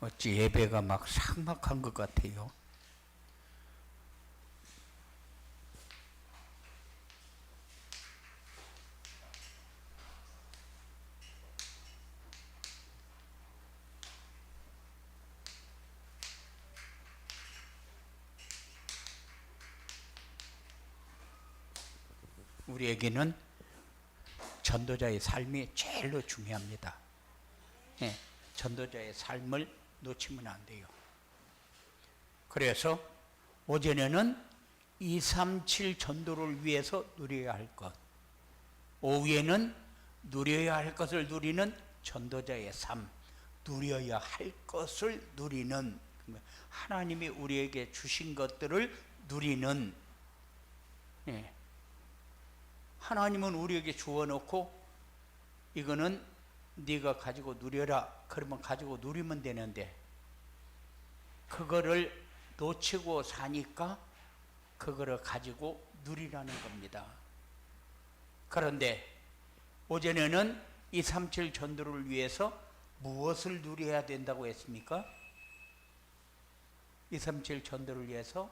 어찌 예배가 막 삭막한 것 같아요. 우리에게는 전도자의 삶이 제일로 중요합니다. 예, 전도자의 삶을 놓치면 안 돼요. 그래서 오전에는 237 전도를 위해서 누려야 할 것, 오후에는 누려야 할 것을 누리는 전도자의 삶, 누려야 할 것을 누리는, 하나님이 우리에게 주신 것들을 누리는, 예, 하나님은 우리에게 주어놓고 이거는 네가 가지고 누려라, 그러면 가지고 누리면 되는데 그거를 놓치고 사니까 그거를 가지고 누리라는 겁니다. 그런데 오전에는 237 전도를 위해서 무엇을 누려야 된다고 했습니까? 237 전도를 위해서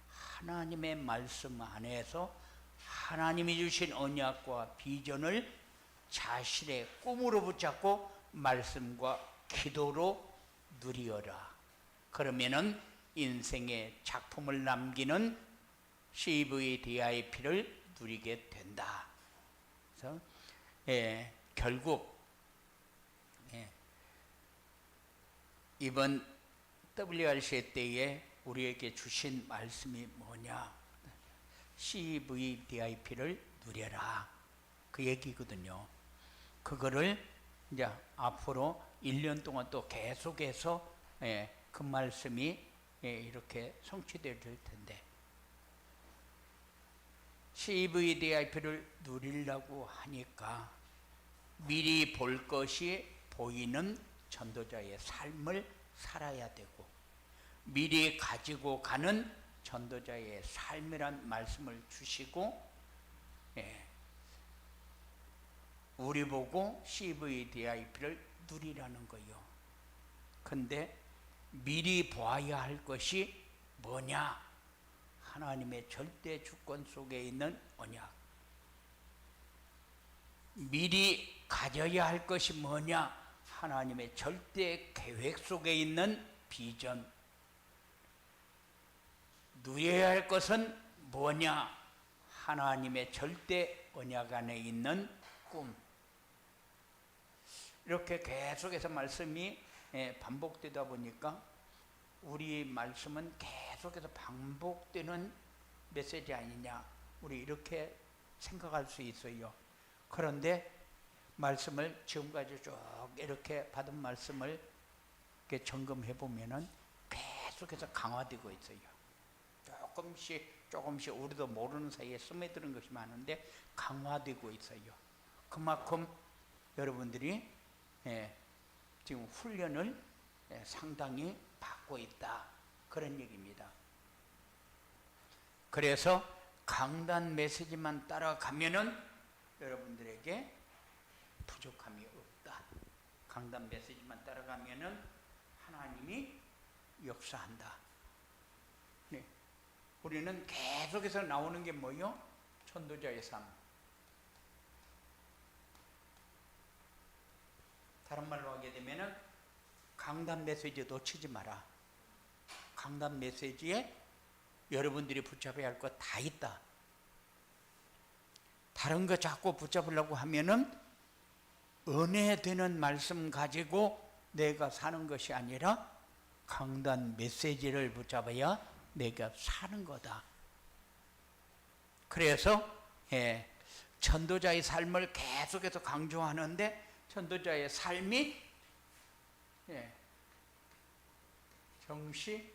하나님의 말씀 안에서 하나님이 주신 언약과 비전을 자신의 꿈으로 붙잡고 말씀과 기도로 누리어라. 그러면은 인생의 작품을 남기는 CVDIP를 누리게 된다. 그래서 결국 이번 WRC 때에 우리에게 주신 말씀이 뭐냐? CVDIP를 누려라. 그 얘기거든요. 그거를 이제 앞으로 1년 동안 또 계속해서 그 말씀이 이렇게 성취될 텐데, CVDIP를 누리려고 하니까 미리 볼 것이 보이는 전도자의 삶을 살아야 되고, 미리 가지고 가는 전도자의 삶이란 말씀을 주시고, 우리 보고 CVDIP를 누리라는 거예요. 근데 미리 보아야 할 것이 뭐냐? 하나님의 절대 주권 속에 있는 언약. 미리 가져야 할 것이 뭐냐? 하나님의 절대 계획 속에 있는 비전. 누려야 할 것은 뭐냐? 하나님의 절대 언약 안에 있는 꿈. 이렇게 계속해서 말씀이 반복되다 보니까 우리 말씀은 계속해서 반복되는 메시지 아니냐, 우리 이렇게 생각할 수 있어요. 그런데 말씀을 지금까지 쭉 이렇게 받은 말씀을 이렇게 점검해 보면은 계속해서 강화되고 있어요. 조금씩 우리도 모르는 사이에 스며드는 것이 많은데 강화되고 있어요. 그만큼 여러분들이 지금 훈련을 상당히 받고 있다, 그런 얘기입니다. 그래서 강단 메시지만 따라가면은 여러분들에게 부족함이 없다. 강단 메시지만 따라가면은 하나님이 역사한다. 네. 우리는 계속해서 나오는 게 뭐요? 전도자의 삶. 다른 말로 하게 되면은 강단 메시지 놓치지 마라. 강단 메시지에 여러분들이 붙잡아야 할 것 다 있다. 다른 거 자꾸 붙잡으려고 하면은 은혜되는 말씀 가지고 내가 사는 것이 아니라 강단 메시지를 붙잡아야 내가 사는 거다. 그래서 전도자의 삶을 계속해서 강조하는데, 전도자의 삶이 정시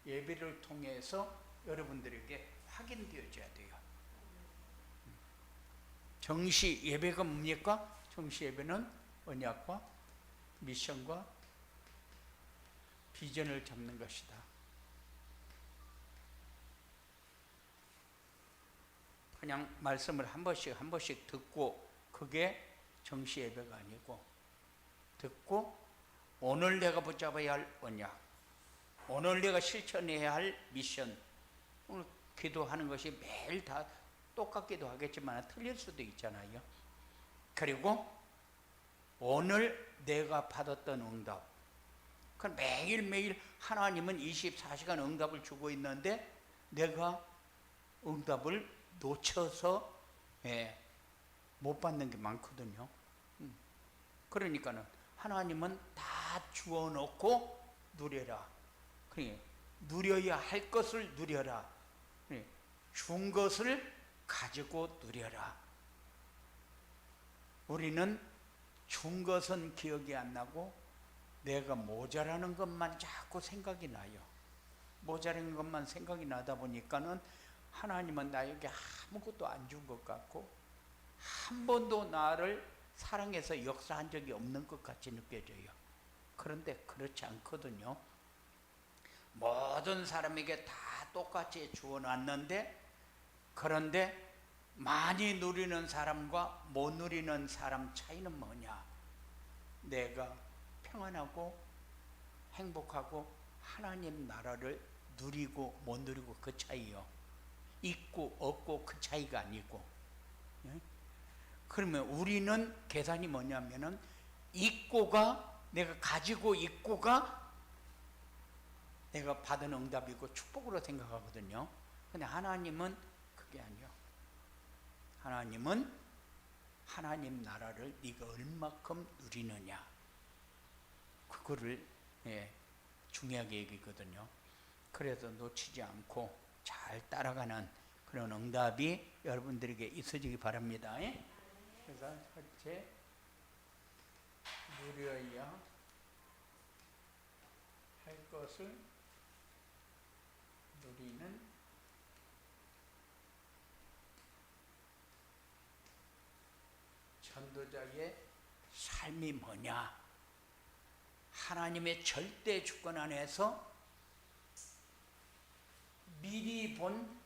예배를 통해서 여러분들에게 확인되어져야 돼요. 정시 예배가 뭡니까? 정시 예배는 언약과 미션과 비전을 잡는 것이다. 그냥 말씀을 한 번씩 듣고 그게 정시 예배가 아니고, 듣고 오늘 내가 붙잡아야 할 언약, 오늘 내가 실천해야 할 미션. 오늘 기도하는 것이 매일 다 똑같기도 하겠지만 틀릴 수도 있잖아요. 그리고 오늘 내가 받았던 응답, 매일매일 하나님은 24시간 응답을 주고 있는데 내가 응답을 놓쳐서 못 받는 게 많거든요. 그러니까는 하나님은 다 주어놓고 누려라. 그러니까 누려야 할 것을 누려라. 준 것을 가지고 누려라. 우리는 준 것은 기억이 안 나고 내가 모자라는 것만 자꾸 생각이 나요. 모자라는 것만 생각이 나다 보니까는 하나님은 나에게 아무것도 안 준 것 같고 한 번도 나를 사랑해서 역사한 적이 없는 것 같이 느껴져요. 그런데 그렇지 않거든요. 모든 사람에게 다 똑같이 주어놨는데, 그런데 많이 누리는 사람과 못 누리는 사람 차이는 뭐냐? 내가 평안하고 행복하고 하나님 나라를 누리고 못 누리고 그 차이요. 있고 없고 그 차이가 아니고. 그러면 우리는 계산이 뭐냐면은 있고가, 내가 가지고 있고가 내가 받은 응답이고 축복으로 생각하거든요. 근데 하나님은 그게 아니요. 하나님은 하나님 나라를 네가 얼마큼 누리느냐, 그거를 중요하게 얘기거든요. 그래서 놓치지 않고 잘 따라가는 그런 응답이 여러분들에게 있어지기 바랍니다. 그래서 첫째, 누려야 할 것을 누리는 전도자의 삶이 뭐냐? 하나님의 절대 주권 안에서 미리 본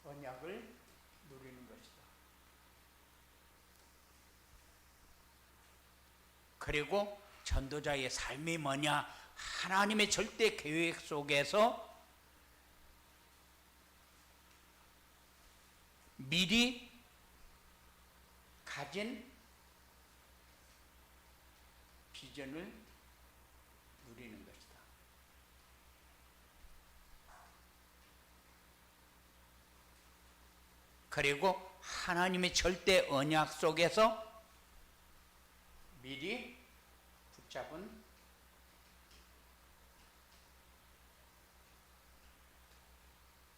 언약을 누리는 것이다. 그리고 전도자의 삶이 뭐냐? 하나님의 절대 계획 속에서 미리 가진 비전을 누리는 것이다. 그리고 하나님의 절대 언약 속에서 미리 붙잡은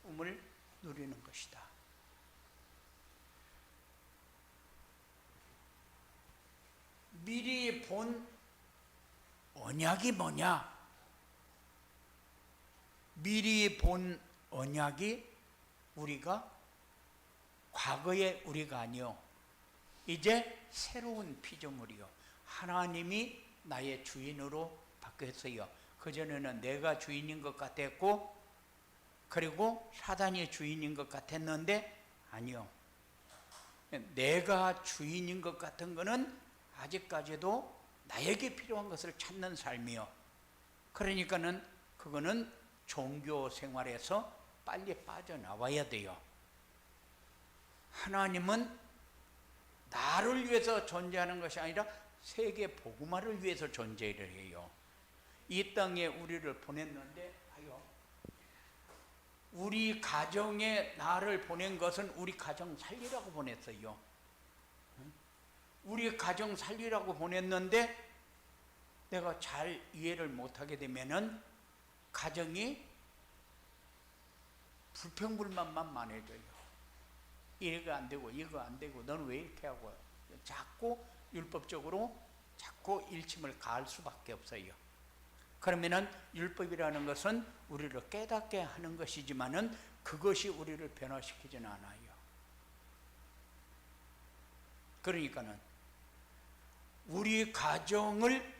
꿈을 누리는 것이다. 미리 본 언약이 뭐냐? 미리 본 언약이 우리가 과거의 우리가 아니요, 이제 새로운 피조물이요, 하나님이 나의 주인으로 바뀌었어요. 그전에는 내가 주인인 것 같았고, 그리고 사단이 주인인 것 같았는데 아니요, 내가 주인인 것 같은 것은 아직까지도 나에게 필요한 것을 찾는 삶이요. 그러니까는 그거는 종교 생활에서 빨리 빠져나와야 돼요. 하나님은 나를 위해서 존재하는 것이 아니라 세계 복음화를 위해서 존재를 해요. 이 땅에 우리를 보냈는데, 우리 가정에 나를 보낸 것은 우리 가정 살리라고 보냈어요. 우리 가정 살리라고 보냈는데 내가 잘 이해를 못하게 되면은 가정이 불평불만만 많아져요. 이거 안 되고 이거 안 되고 너는 왜 이렇게 하고, 자꾸 율법적으로 자꾸 일침을 가할 수밖에 없어요. 그러면은 율법이라는 것은 우리를 깨닫게 하는 것이지만은 그것이 우리를 변화시키지는 않아요. 그러니까는 우리 가정을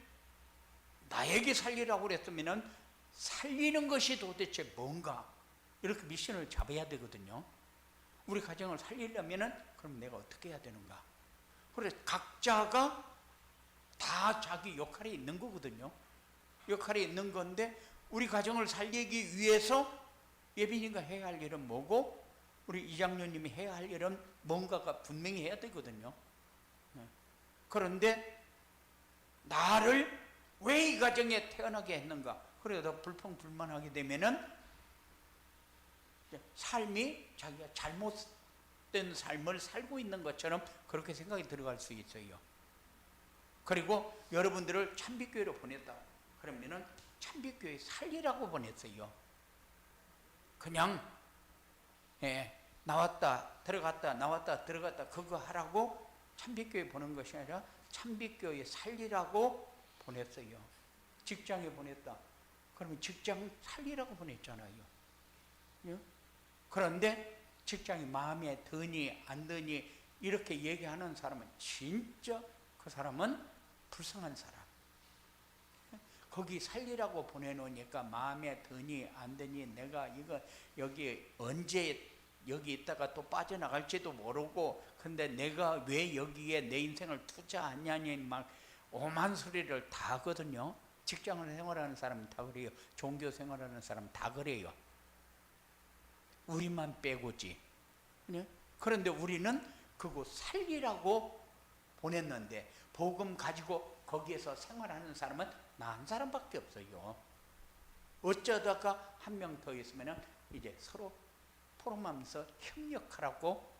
나에게 살리라고 그랬으면은 살리는 것이 도대체 뭔가, 이렇게 미션을 잡아야 되거든요. 우리 가정을 살리려면은 그럼 내가 어떻게 해야 되는가? 그래서 각자가 다 자기 역할이 있는 거거든요. 역할이 있는 건데 우리 가정을 살리기 위해서 예빈이가 해야 할 일은 뭐고 우리 이장로님이 해야 할 일은 뭔가가 분명히 해야 되거든요. 그런데 나를 왜 이 가정에 태어나게 했는가? 그래도 불평불만하게 되면은 삶이 자기가 잘못된 삶을 살고 있는 것처럼 그렇게 생각이 들어갈 수 있어요. 그리고 여러분들을 참빛교회로 보냈다. 그러면은 참빛교회 살리라고 보냈어요. 그냥 나왔다 들어갔다 나왔다 들어갔다 그거 하라고 참빛교회 보낸 것이 아니라 참빛교회 살리라고 보냈어요. 직장에 보냈다. 그러면 직장 살리라고 보냈잖아요. 그런데 직장이 마음에 드니 안 드니 이렇게 얘기하는 사람은 진짜 그 사람은 불쌍한 사람. 거기 살리라고 보내놓으니까 마음에 드니 안 드니 내가 이거 여기 언제 여기 있다가 또 빠져나갈지도 모르고 근데 내가 왜 여기에 내 인생을 투자하냐니 막 오만 소리를 다 하거든요. 직장을 생활하는 사람은 다 그래요. 종교 생활하는 사람은 다 그래요. 우리만 빼고지. 그런데 우리는 그거 살리라고 보냈는데 복음 가지고 거기에서 생활하는 사람은 나 한 사람밖에 없어요. 어쩌다가 한 명 더 있으면 이제 서로 포럼하면서 협력하라고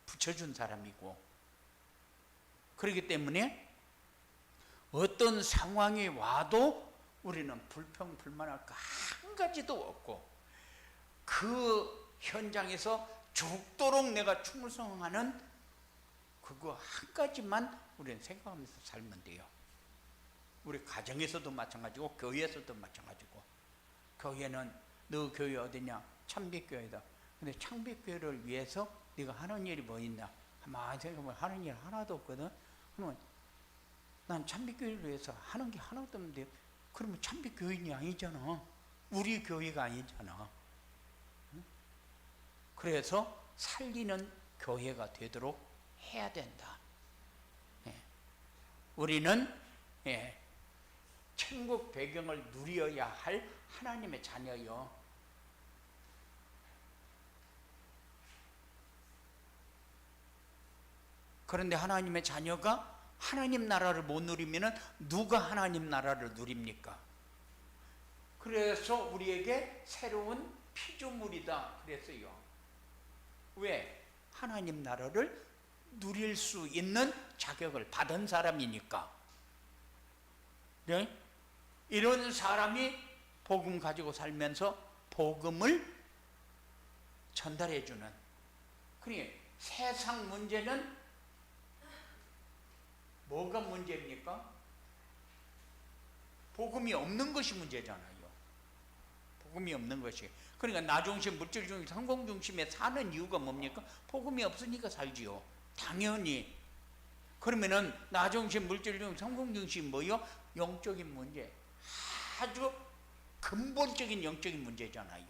붙여준 사람이고 그렇기 때문에 어떤 상황이 와도 우리는 불평불만할 거 한 가지도 없고 그 현장에서 죽도록 내가 충성하는 그거 한 가지만 우리는 생각하면서 살면 돼요. 우리 가정에서도 마찬가지고 교회에서도 마찬가지고 교회는 너 교회 어디냐? 참빛교회다. 근데 참빛교회를 위해서 네가 하는 일이 뭐 있나? 가만히 생각해보면 하는 일 하나도 없거든. 그러면 난 참빛교회를 위해서 하는 게 하나도 없는데 그러면 참빛교인이 아니잖아. 우리 교회가 아니잖아. 그래서 살리는 교회가 되도록 해야 된다. 우리는 천국 배경을 누려야 할 하나님의 자녀요. 그런데 하나님의 자녀가 하나님 나라를 못 누리면 누가 하나님 나라를 누립니까? 그래서 우리에게 새로운 피조물이다 그랬어요. 왜? 하나님 나라를 누릴 수 있는 자격을 받은 사람이니까. 네? 이런 사람이 복음 가지고 살면서 복음을 전달해주는. 그러니 세상 문제는 뭐가 문제입니까? 복음이 없는 것이 문제잖아요. 복음이 없는 것이. 그러니까 나 중심, 물질 중심, 성공 중심에 사는 이유가 뭡니까? 복음이 없으니까 살지요. 당연히. 그러면은 나 중심, 물질 중심, 성공 중심 뭐요? 영적인 문제. 아주 근본적인 영적인 문제잖아요.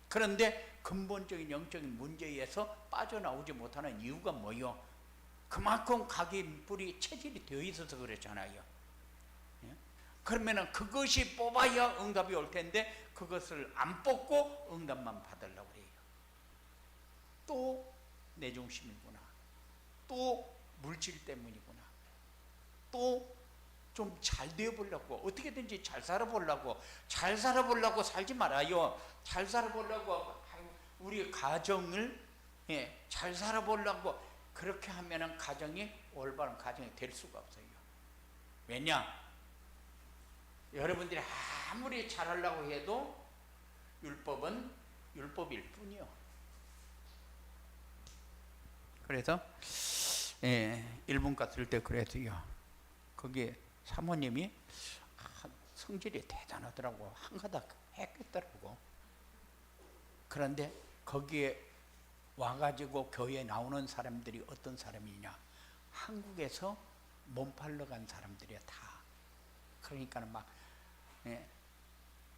그런데 근본적인 영적인 문제에서 빠져나오지 못하는 이유가 뭐요? 그만큼 각인뿔이 체질이 되어 있어서 그렇잖아요. 그러면은 그것이 뽑아야 응답이 올 텐데 그것을 안 뽑고 응답만 받으려고 그래요. 또 내 중심이구나. 또 물질 때문이구나. 또 좀 잘 되어 보려고 어떻게든지 잘 살아보려고 잘 살아보려고 살지 말아요. 잘 살아보려고 우리 가정을 잘 살아보려고 그렇게 하면은 가정이 올바른 가정이 될 수가 없어요. 왜냐? 여러분들이 아무리 잘하려고 해도 율법은 율법일 뿐이요. 그래서 일본 갔을 때 그랬어요. 거기 사모님이 성질이 대단하더라고. 한가닥 했겠더라고. 그런데 거기에 와가지고 교회에 나오는 사람들이 어떤 사람이냐? 한국에서 몸팔러 간 사람들이야 다. 그러니까 막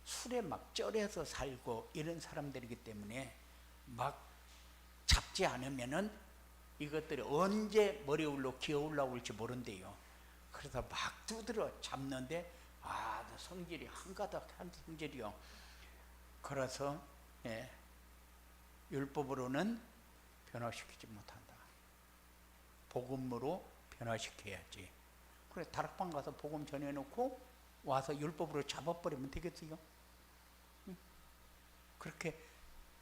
술에 막 쩔어서 살고 이런 사람들이기 때문에 막 잡지 않으면은 이것들이 언제 머리 위로 기어 올라올지 모른대요. 그래서 막 두드려 잡는데 성질이 한가닥한 성질이요. 그래서 율법으로는 변화시키지 못한다. 복음으로 변화시켜야지. 그래 다락방 가서 복음 전해놓고 와서 율법으로 잡아버리면 되겠어요. 그렇게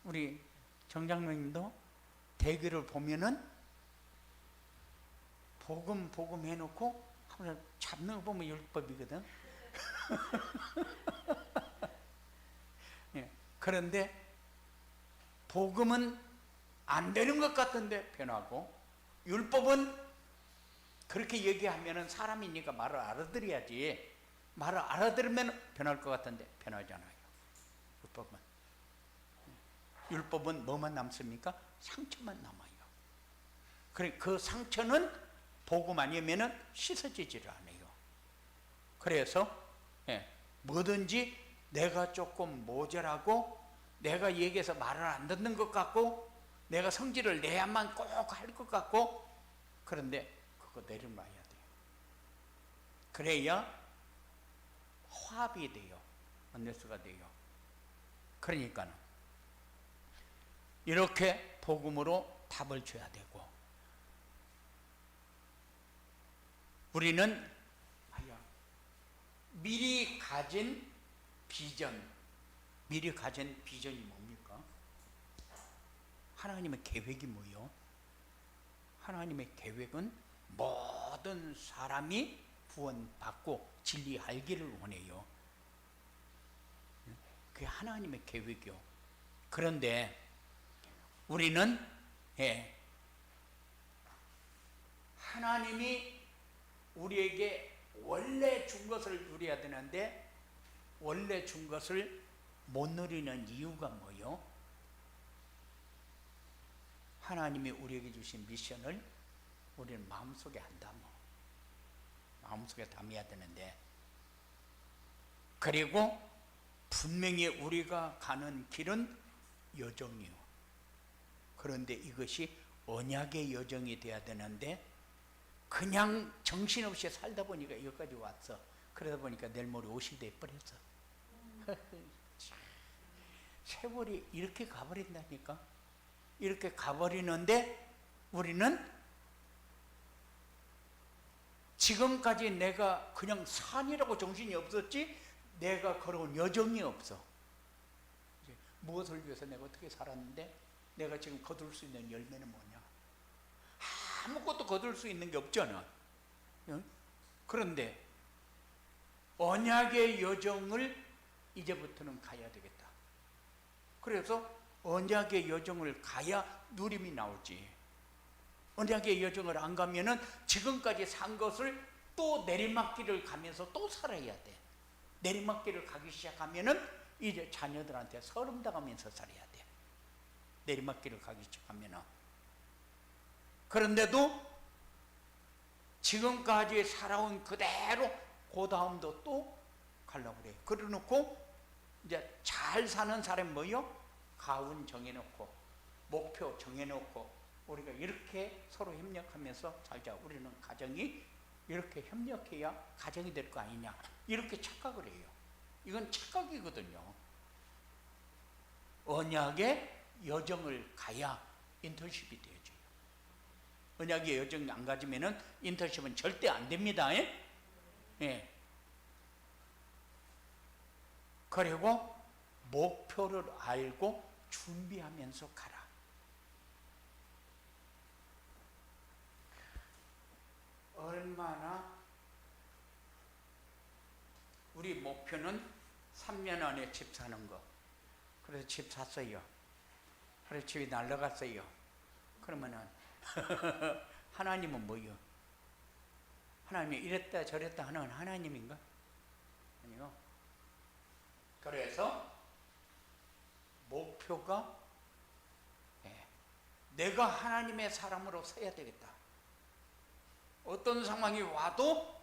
우리 정장로님도 대교를 보면은 복음 해놓고 한번 잡는 거 보면 율법이거든. 그런데 복음은 안 되는 것 같은데 변하고, 율법은 그렇게 얘기하면은 사람이니까 말을 알아들어야지. 말을 알아들으면 변할 것 같은데 변하잖아요. 율법은 뭐만 남습니까? 상처만 남아요. 그래 그 상처는 복음 아니면은 씻어지지를 않아요. 그래서 뭐든지 내가 조금 모자라고, 내가 얘기해서 말을 안 듣는 것 같고, 내가 성질을 내야만 꼭 할 것 같고, 그런데 그거 내려놔야 돼요. 그래야 화합이 돼요. 언네스가 돼요. 그러니까는 이렇게 복음으로 답을 줘야 되고, 우리는 미리 가진 비전이 뭡니까? 하나님의 계획이 뭐예요? 하나님의 계획은 모든 사람이 구원받고 진리 알기를 원해요. 그게 하나님의 계획이요. 그런데 우리는 하나님이 우리에게 원래 준 것을 누려야 되는데, 원래 준 것을 못 누리는 이유가 뭐요? 하나님이 우리에게 주신 미션을 우리는 마음속에 안 담아. 마음속에 담아야 되는데, 그리고 분명히 우리가 가는 길은 여정이요. 그런데 이것이 언약의 여정이 돼야 되는데, 그냥 정신없이 살다 보니까 여기까지 왔어. 그러다 보니까 내일 모레 50대 돼버렸어. 세월이 이렇게 가버린다니까. 이렇게 가버리는데 우리는 지금까지 내가 그냥 산이라고 정신이 없었지, 내가 걸어온 여정이 없어. 무엇을 위해서 내가 어떻게 살았는데 내가 지금 거둘 수 있는 열매는 뭐냐? 아무것도 거둘 수 있는 게 없잖아. 그런데 언약의 여정을 이제부터는 가야 되겠다. 그래서 언약의 여정을 가야 누림이 나오지. 언약의 여정을 안 가면은 지금까지 산 것을 또 내리막길을 가면서 또 살아야 돼. 내리막길을 가기 시작하면은 이제 자녀들한테 서름 당하면서 살아야 돼. 내리막길을 가기 시작하면은. 그런데도 지금까지 살아온 그대로 그 다음도 또 가려고 그래. 그래 놓고 이제 잘 사는 사람이 뭐요? 가운 정해놓고 목표 정해놓고 우리가 이렇게 서로 협력하면서 살자. 우리는 가정이 이렇게 협력해야 가정이 될 거 아니냐, 이렇게 착각을 해요. 이건 착각이거든요. 언약의 여정을 가야 인턴십이 되죠. 언약의 여정 안 가지면은 인턴십은 절대 안 됩니다. 예. 그리고 목표를 알고 준비하면서 가라. 얼마나 우리 목표는 3년 안에 집 사는 거. 그래서 집 샀어요. 그래서 집이 날라갔어요. 그러면은 하나님은 뭐요? 하나님이 이랬다 저랬다 하는 하나님인가? 아니요. 그래서 목표가 내가 하나님의 사람으로 서야 되겠다. 어떤 상황이 와도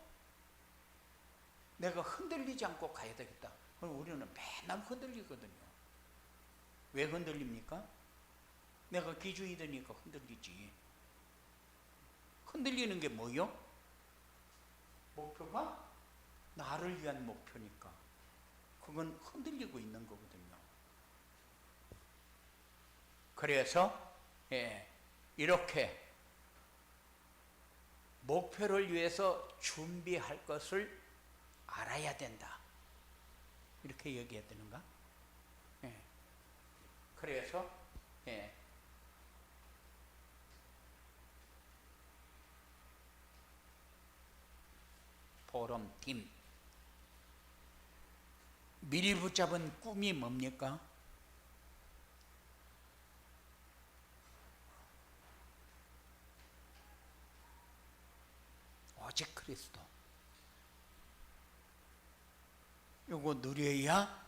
내가 흔들리지 않고 가야 되겠다. 그럼 우리는 맨날 흔들리거든요. 왜 흔들립니까? 내가 기준이 되니까 흔들리지. 흔들리는 게 뭐요? 목표가 나를 위한 목표니까 그건 흔들리고 있는 거거든요. 그래서 이렇게 목표를 위해서 준비할 것을 알아야 된다. 이렇게 얘기해야 되는가? 그래서 보름팀 미리 붙잡은 꿈이 뭡니까? 오직 그리스도. 요거 누려야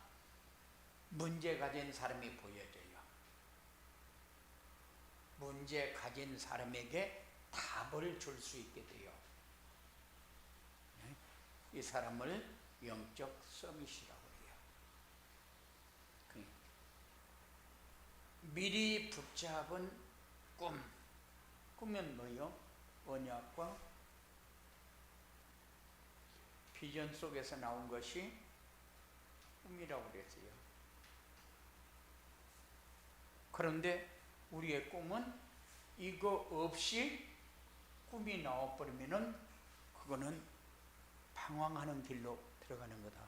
문제 가진 사람이 보여져요. 문제 가진 사람에게 답을 줄 수 있게 돼요. 이 사람을 영적 서밋이라고 해요. 미리 붙잡은 꿈은 뭐요? 언약과 비전 속에서 나온 것이 꿈이라고 그랬어요. 그런데 우리의 꿈은 이거 없이 꿈이 나와버리면은 그거는 방황하는 길로 들어가는 거다.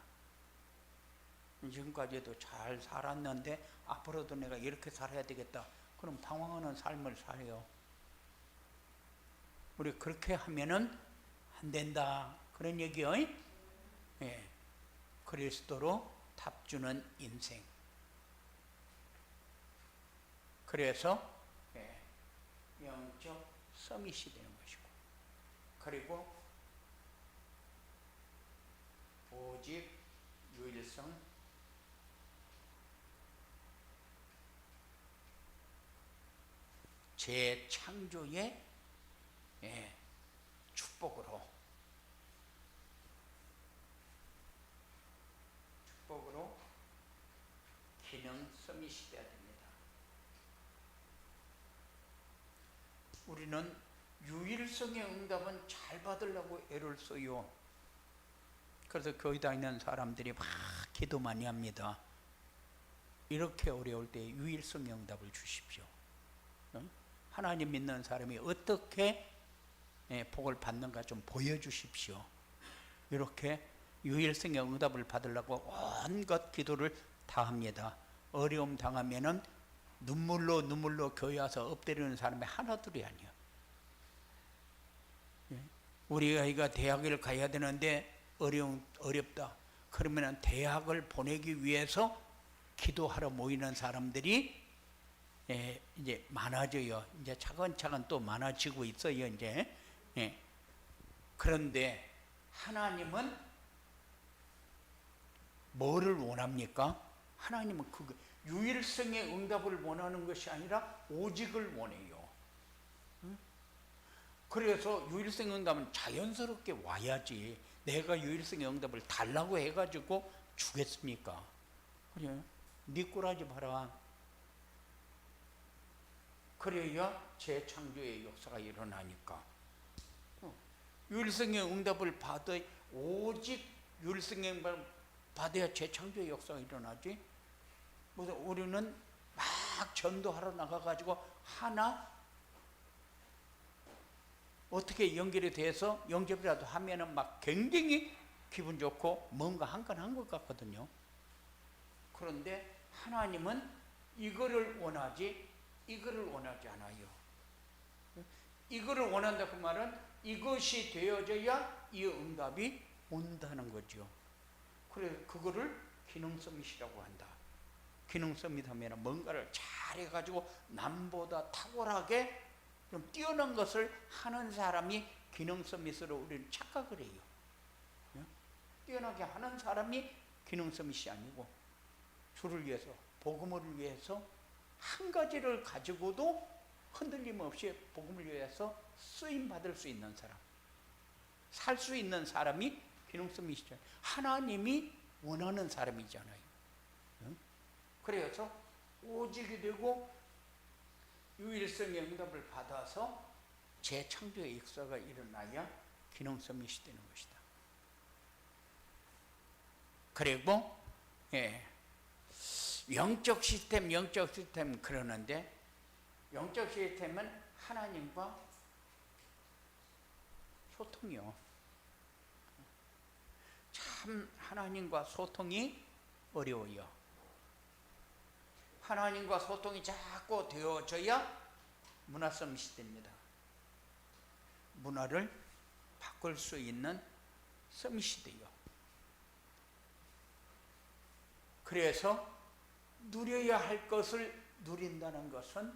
지금까지도 잘 살았는데 앞으로도 내가 이렇게 살아야 되겠다. 그럼 방황하는 삶을 살아요. 우리 그렇게 하면은 안 된다. 그런 얘기요. 그리스도로 답주는 인생. 그래서 영적 서밋이 되는 것이고, 그리고 오직 유일성, 재창조의 축복으로 기능 서밋이 되어야 됩니다. 우리는 유일성의 응답은 잘 받으려고 애를 써요. 그래서 교회 다니는 사람들이 막 기도 많이 합니다. 이렇게 어려울 때 유일성의 응답을 주십시오. 하나님 믿는 사람이 어떻게 복을 받는가 좀 보여주십시오. 이렇게 유일성의 응답을 받으려고 온갖 기도를 다 합니다. 어려움 당하면은 눈물로 교회 와서 엎드리는 사람이 하나둘이 아니야. 우리 아이가 대학을 가야 되는데 어렵다. 그러면 대학을 보내기 위해서 기도하러 모이는 사람들이 이제 많아져요. 이제 차근차근 또 많아지고 있어요. 이제 그런데 하나님은 뭐를 원합니까? 하나님은 그 유일성의 응답을 원하는 것이 아니라 오직을 원해요. 그래서 유일성의 응답은 자연스럽게 와야지. 내가 유일성의 응답을 달라고 해가지고 주겠습니까? 그래요. 네 꼬라지 봐라. 그래야 재창조의 역사가 일어나니까. 유일성의 응답을 받아, 오직 유일성의 응답을 받아야 재창조의 역사가 일어나지. 그래서 우리는 막 전도하러 나가가지고 하나 어떻게 연결이 돼서 영접이라도 하면은 막 굉장히 기분 좋고 뭔가 한 건 한 것 같거든요. 그런데 하나님은 이거를 원하지 이거를 원하지 않아요. 이거를 원한다 그 말은 이것이 되어져야 이 응답이 온다는 거죠. 그래서 그거를 기능서밋이라고 한다. 기능서밋 하면 뭔가를 잘해가지고 남보다 탁월하게 좀 뛰어난 것을 하는 사람이 기능서밋으로 우리는 착각을 해요. 뛰어나게 하는 사람이 기능서밋이 아니고 주를 위해서, 복음을 위해서 한 가지를 가지고도 흔들림 없이 복음을 위해서 쓰임 받을 수 있는 사람, 살 수 있는 사람이 기능서밋이죠. 하나님이 원하는 사람이잖아요. 그래서 오직이 되고 유일성의 응답을 받아서 재창조의 역사가 일어나야 기능서밋이 되는 것이다. 그리고 영적 시스템 그러는데, 영적 시스템은 하나님과 소통이요. 참 하나님과 소통이 어려워요. 하나님과 소통이 자꾸 되어져야 문화섬 시대입니다. 문화를 바꿀 수 있는 섬 시대요. 그래서 누려야 할 것을 누린다는 것은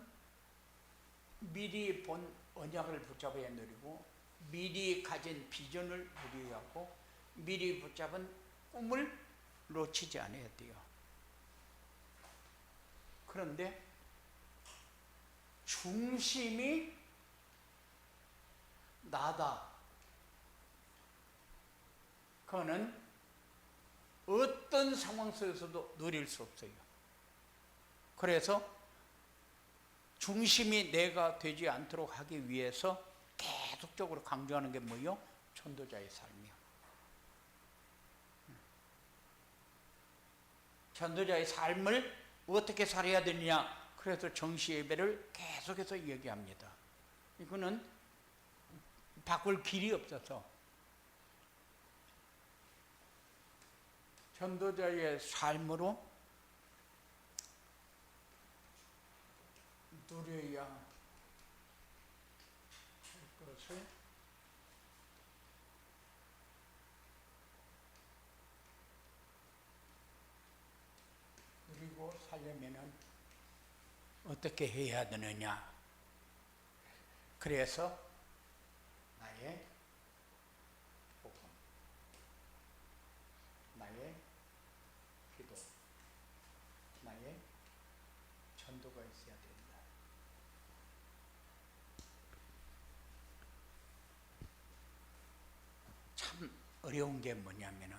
미리 본 언약을 붙잡아야 누리고, 미리 가진 비전을 누려야 하고, 미리 붙잡은 꿈을 놓치지 않아야 돼요. 그런데 중심이 나다. 그거는 어떤 상황 속에서도 누릴 수 없어요. 그래서 중심이 내가 되지 않도록 하기 위해서 계속적으로 강조하는 게 뭐예요? 전도자의 삶이요. 전도자의 삶을 어떻게 살아야 되느냐? 그래서 정시 예배를 계속해서 얘기합니다. 이거는 바꿀 길이 없어서 전도자의 삶으로 누려야 할 것을 누리고 살려면은 어떻게 해야 되느냐? 그래서 나의 복음, 나의 기도, 나의 전도가 있어야 된다. 참 어려운 게 뭐냐면은,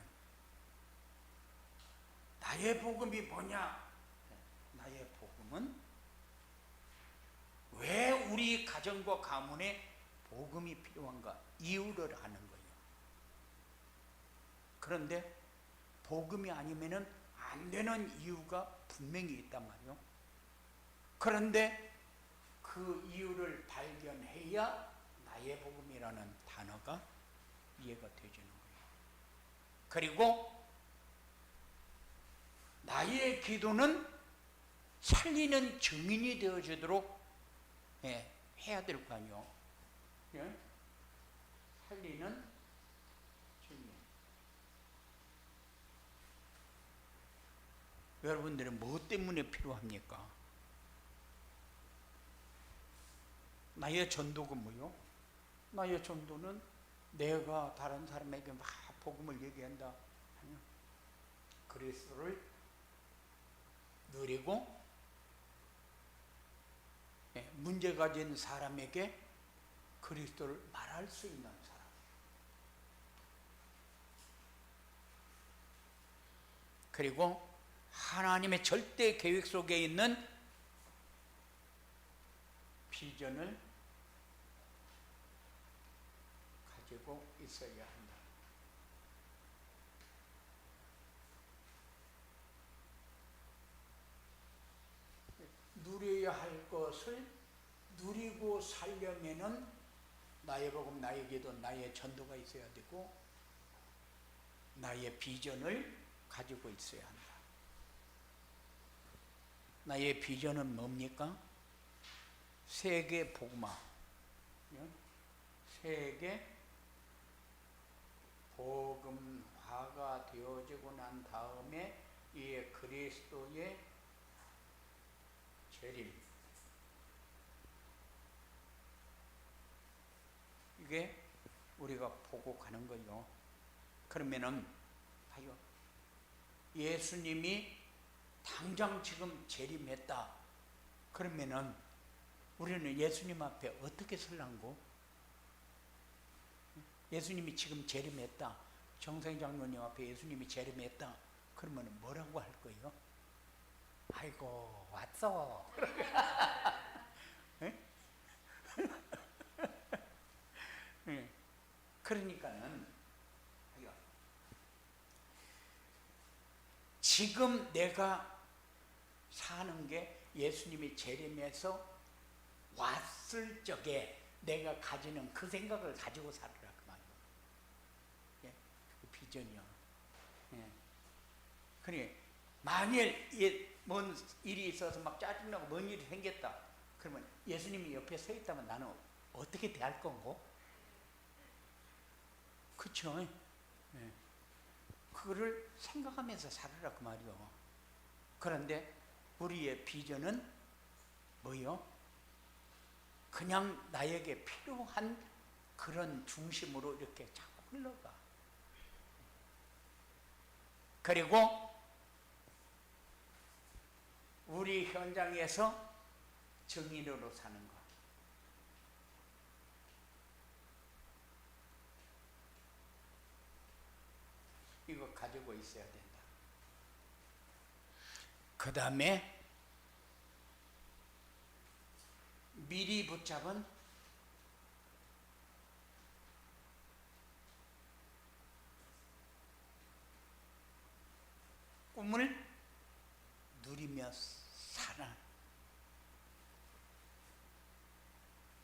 나의 복음이 뭐냐? 나의 복음은 왜 우리 가정과 가문에 복음이 필요한가? 이유를 아는 거예요. 그런데 복음이 아니면은 안 되는 이유가 분명히 있단 말이에요. 그런데 그 이유를 발견해야 나의 복음이라는 단어가 이해가 되지는 거예요. 그리고 나의 기도는 살리는 증인이 되어지도록 해야 될 거 아니에요. 살리는 증인. 여러분들은 뭐 때문에 필요합니까? 나의 전도가 뭐요? 나의 전도는 내가 다른 사람에게 막 복음을 얘기한다. 그리스도를 누리고 문제 가진 사람에게 그리스도를 말할 수 있는 사람. 그리고 하나님의 절대 계획 속에 있는 비전을 가지고 있어야 한다. 누려야 할 것을 누리고 살려면은 나의 복음, 나의 기도, 나의 전도가 있어야 되고, 나의 비전을 가지고 있어야 한다. 나의 비전은 뭡니까? 세계 복음화. 세계 복음화가 되어지고 난 다음에 이 그리스도의 재림, 이게 우리가 보고 가는 거예요. 그러면은 봐요. 예수님이 당장 지금 재림했다. 그러면은 우리는 예수님 앞에 어떻게 설랑고? 예수님이 지금 재림했다. 정성장로님 앞에 예수님이 재림했다. 그러면 뭐라고 할 거예요? 아이고 왔어. 그러니까는 지금 내가 사는 게 예수님이 재림해서 왔을 적에 내가 가지는 그 생각을 가지고 살으라 그 말이에요. 예? 그 비전이요. 예. 그러니 만일 뭔 일이 있어서 막 짜증나고 뭔 일이 생겼다. 그러면 예수님이 옆에 서 있다면 나는 어떻게 대할 건고? 그쵸? 예. 그거를 생각하면서 살아라 그 말이요. 그런데 우리의 비전은 뭐요? 그냥 나에게 필요한 그런 중심으로 이렇게 자꾸 흘러가. 그리고 우리 현장에서 증인으로 사는 것. 이거 가지고 있어야 된다. 그 다음에 미리 붙잡은 꿈을 누리며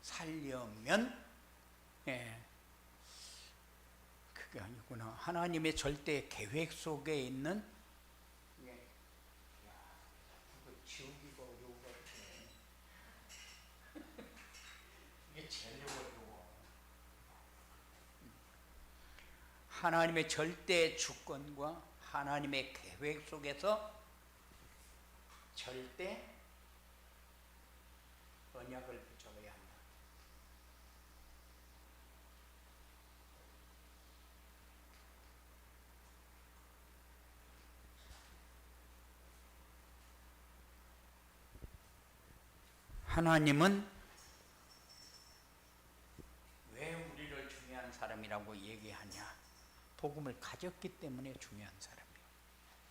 살려면, 예, 그게 아니구나. 하나님의 절대 계획 속에 있는, 예, 야, 이거 지우기가 어려워. 이게 제일 어려워. 하나님의 절대 주권과 하나님의 계획 속에서 절대 언약을 붙잡아야 한다. 하나님은 왜 우리를 중요한 사람이라고 얘기하냐? 복음을 가졌기 때문에 중요한 사람이에요.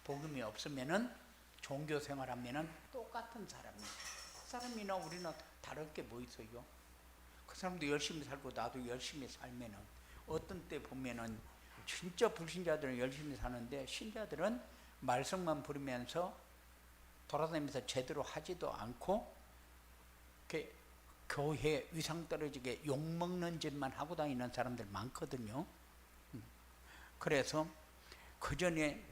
복음이 없으면은 종교 생활하면은 똑같은 사람이에요. 그 사람이나 우리나 다를 게 뭐 있어요? 그 사람도 열심히 살고 나도 열심히 살면은 어떤 때 보면은 진짜 불신자들은 열심히 사는데 신자들은 말씀만 부르면서 돌아다니면서 제대로 하지도 않고 이렇게 교회 위상 떨어지게 욕먹는 짓만 하고 다니는 사람들 많거든요. 그래서 그 전에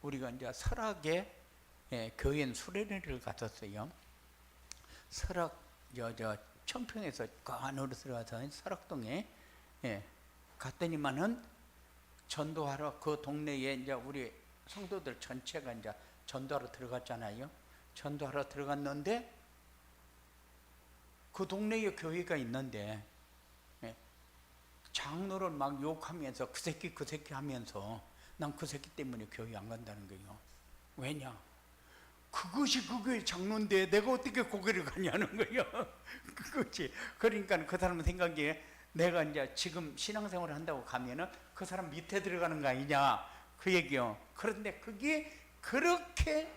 우리가 이제 설악에, 예, 교인 수련회를 갔었어요. 설악 청평에서 그 안으로 들어가서 설악동에, 예, 갔더니만은 전도하러 그 동네에 이제 우리 성도들 전체가 이제 전도하러 들어갔잖아요. 전도하러 들어갔는데 그 동네에 교회가 있는데, 예, 장로를 막 욕하면서 그 새끼 하면서 난 그 새끼 때문에 교회 안 간다는 거예요. 왜냐? 그것이 그 교회 장로인데 내가 어떻게 거기를 가냐는 거예요. 그거지. 그러니까 그 사람은 생각에 내가 이제 지금 신앙생활을 한다고 가면은 그 사람 밑에 들어가는 거 아니냐 그 얘기요. 그런데 그게 그렇게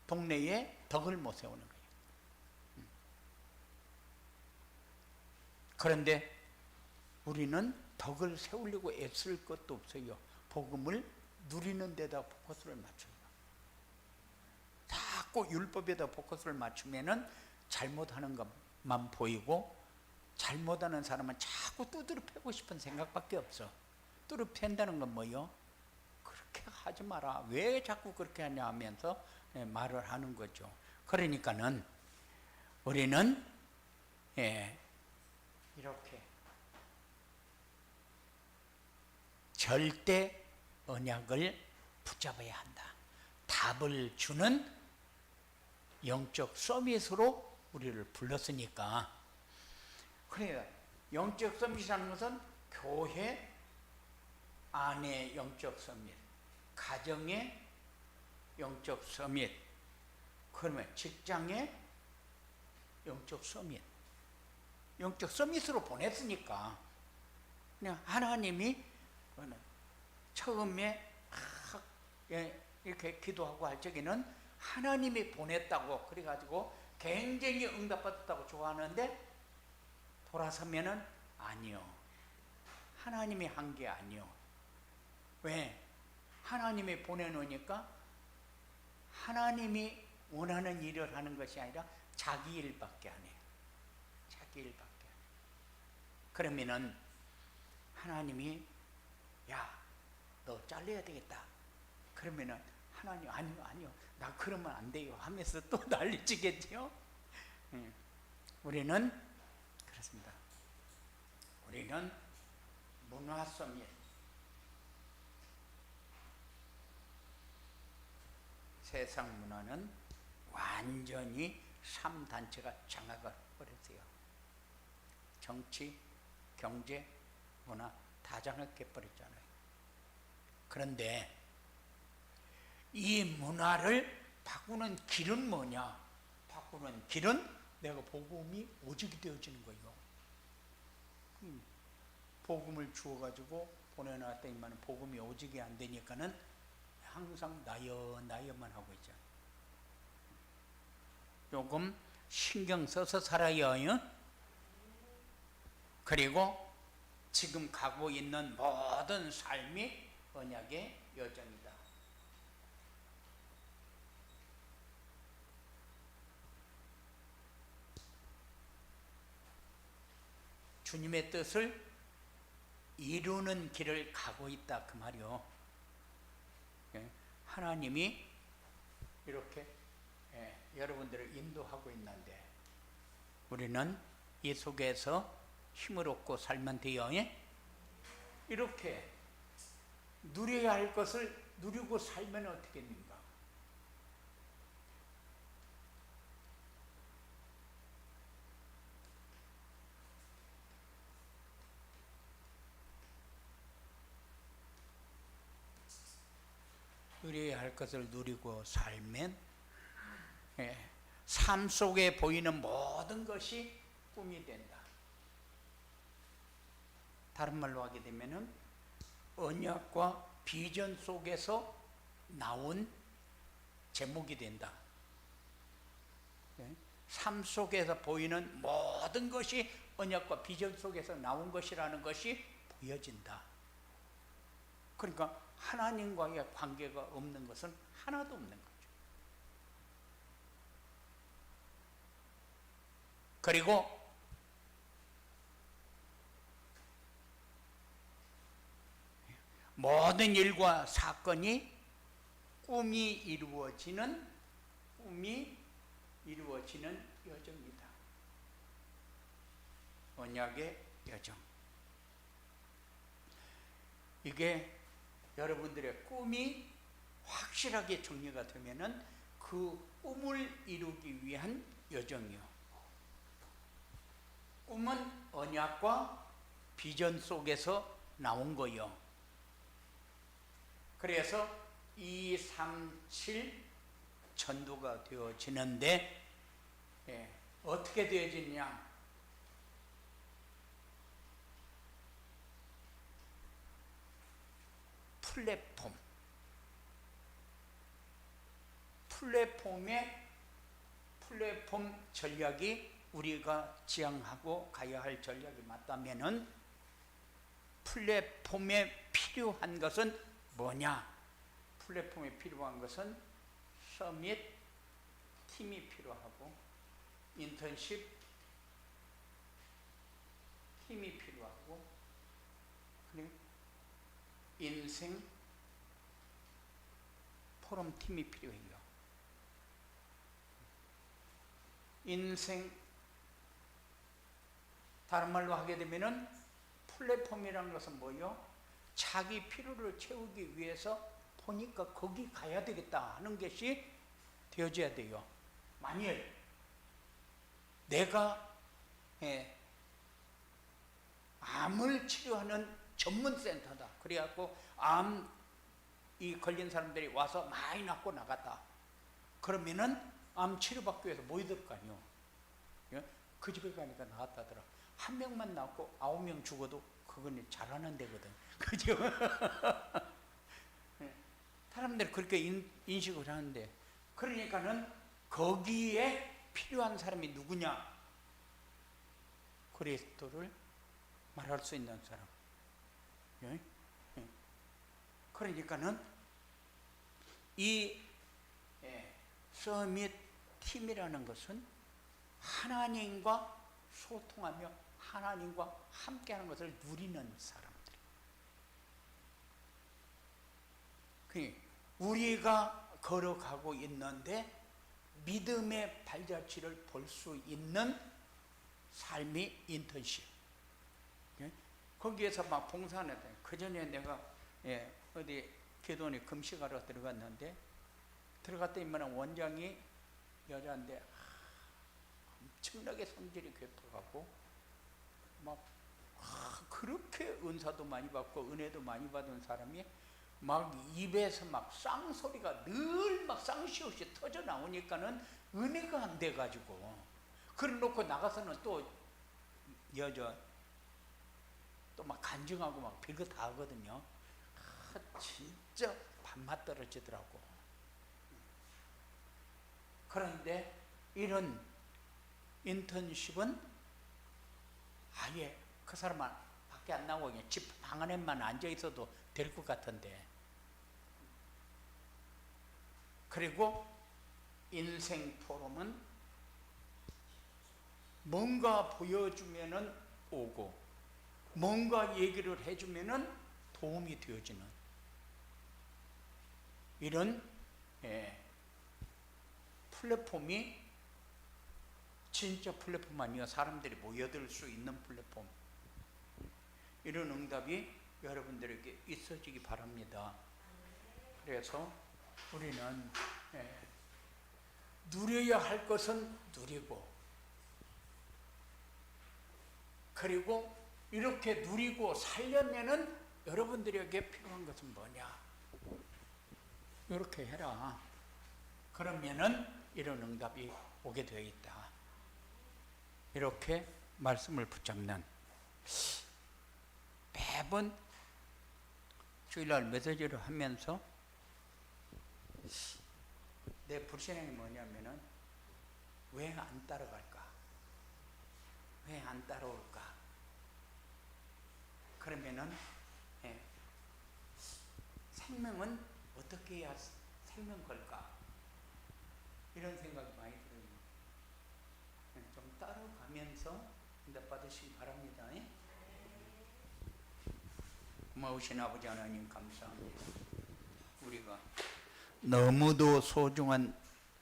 동네에 덕을 못 세우는 거예요. 그런데 우리는 덕을 세우려고 애쓸 것도 없어요. 복음을 누리는 데다 포커스를 맞춰요. 자꾸 율법에다 포커스를 맞추면은 잘못하는 것만 보이고 잘못하는 사람은 자꾸 두드려 패고 싶은 생각밖에 없어. 두드려 팬다는 건 뭐요? 그렇게 하지 마라. 왜 자꾸 그렇게 하냐 하면서 말을 하는 거죠. 그러니까는 우리는, 예, 이렇게 절대 언약을 붙잡아야 한다. 답을 주는 영적 서밋으로 우리를 불렀으니까. 그러니까 영적 서밋이라는 것은 교회 안의 영적 서밋, 가정의 영적 서밋, 그러면 직장의 영적 서밋, 영적 서밋으로 보냈으니까 그냥 하나님이 처음에 이렇게 기도하고 할 적에는 하나님이 보냈다고 그래가지고 굉장히 응답받았다고 좋아하는데 돌아서면은 아니요, 하나님이 한 게 아니요. 왜? 하나님이 보내놓으니까 하나님이 원하는 일을 하는 것이 아니라 자기 일밖에 안 해요. 자기 일밖에 안 해요. 그러면은 하나님이 야, 너 잘려야 되겠다. 그러면은 하나님 아니요 나 그러면 안 돼요 하면서 또 난리치겠죠. 우리는 그렇습니다. 우리는 문화성이 세상 문화는 완전히 3단체가 장악을 버렸어요. 정치, 경제, 문화 다 장악해 버렸잖아요. 그런데 이 문화를 바꾸는 길은 뭐냐? 바꾸는 길은 내가 복음이 오직이 되어지는 거예요. 복음을 주어가지고 보내놨더니만 복음이 오직이 안 되니까는 항상 나여만 하고 있잖아요. 조금 신경 써서 살아요. 그리고 지금 가고 있는 모든 삶이 언약의 여정이다. 주님의 뜻을 이루는 길을 가고 있다 그 말이요. 하나님이 이렇게 여러분들을 인도하고 있는데 우리는 이 속에서 힘을 얻고 살면 돼요. 이렇게 누려야 할 것을 누리고 살면 어떻게 됩니까? 누려야 할 것을 누리고 살면 삶 속에 보이는 모든 것이 꿈이 된다. 다른 말로 하게 되면은 언약과 비전 속에서 나온 제목이 된다. 삶 속에서 보이는 모든 것이 언약과 비전 속에서 나온 것이라는 것이 보여진다. 그러니까 하나님과의 관계가 없는 것은 하나도 없는 거죠. 그리고 모든 일과 사건이 꿈이 이루어지는 여정이다. 언약의 여정. 이게 여러분들의 꿈이 확실하게 정리가 되면은 그 꿈을 이루기 위한 여정이요. 꿈은 언약과 비전 속에서 나온 거요. 그래서 237 전도가 되어지는데 어떻게 되어지느냐? 플랫폼 전략이 우리가 지향하고 가야 할 전략이 맞다면은 플랫폼에 필요한 것은 뭐냐? 플랫폼에 필요한 것은 서밋 팀이 필요하고 인턴십 팀이 필요하고 그리고 인생 포럼 팀이 필요해요. 인생 다른 말로 하게 되면은 플랫폼이라는 것은 뭐요? 자기 필요를 채우기 위해서 보니까 거기 가야 되겠다 하는 것이 되어져야 돼요. 만일 내가 암을 치료하는 전문센터다. 그래갖고 암이 걸린 사람들이 와서 많이 낫고 나갔다. 그러면은 암 치료받기 위해서 모이들 거 아니요. 그 집에 가니까 나았다더라. 한 명만 낫고 9명 죽어도 그건 잘하는 데거든. 그죠? 사람들이 그렇게 인식을 하는데, 그러니까는 거기에 필요한 사람이 누구냐? 그리스도를 말할 수 있는 사람. 그러니까는 이 서밋 팀이라는 것은 하나님과 소통하며 하나님과 함께하는 것을 누리는 사람들. 우리가 걸어가고 있는데 믿음의 발자취를 볼 수 있는 삶이 인턴십. 거기에서 막 봉사하는데, 그 전에 내가 어디 기도원에 금식하러 들어갔는데, 들어갔더니만 원장이 여자인데 엄청나게 성질이 괴팍하고 막 그렇게 은사도 많이 받고 은혜도 많이 받은 사람이 막 입에서 막 쌍소리가 늘 막 쌍시옷이 터져 나오니까는 은혜가 안 돼가지고, 그래 놓고 나가서는 또 여자 또 막 간증하고 막 별거 다 하거든요. 진짜 밥맛 떨어지더라고. 그런데 이런 인턴십은 아예 그 사람은 밖에 안 나오고 그냥 집 방 안에만 앉아 있어도 될 것 같은데, 그리고 인생 포럼은 뭔가 보여주면은 오고 뭔가 얘기를 해주면은 도움이 되어지는 이런 플랫폼이 진짜 플랫폼 아니야. 사람들이 모여들 수 있는 플랫폼. 이런 응답이 여러분들에게 있어지기 바랍니다. 그래서 우리는 누려야 할 것은 누리고, 그리고 이렇게 누리고 살려면은 여러분들에게 필요한 것은 뭐냐? 이렇게 해라. 그러면은 이런 응답이 오게 되어 있다. 이렇게 말씀을 붙잡는, 매번 주일날 메시지를 하면서 내 불신앙이 뭐냐면은 왜 안 따라갈까? 왜 안 따라올까? 그러면은 생명은 어떻게 해야 생명 걸까? 이런 생각이 많이 들어요. 좀 따라가면서 응답 받으시기 바랍니다. 고마우신 아버지 하나님 감사합니다. 우리가 너무도 소중한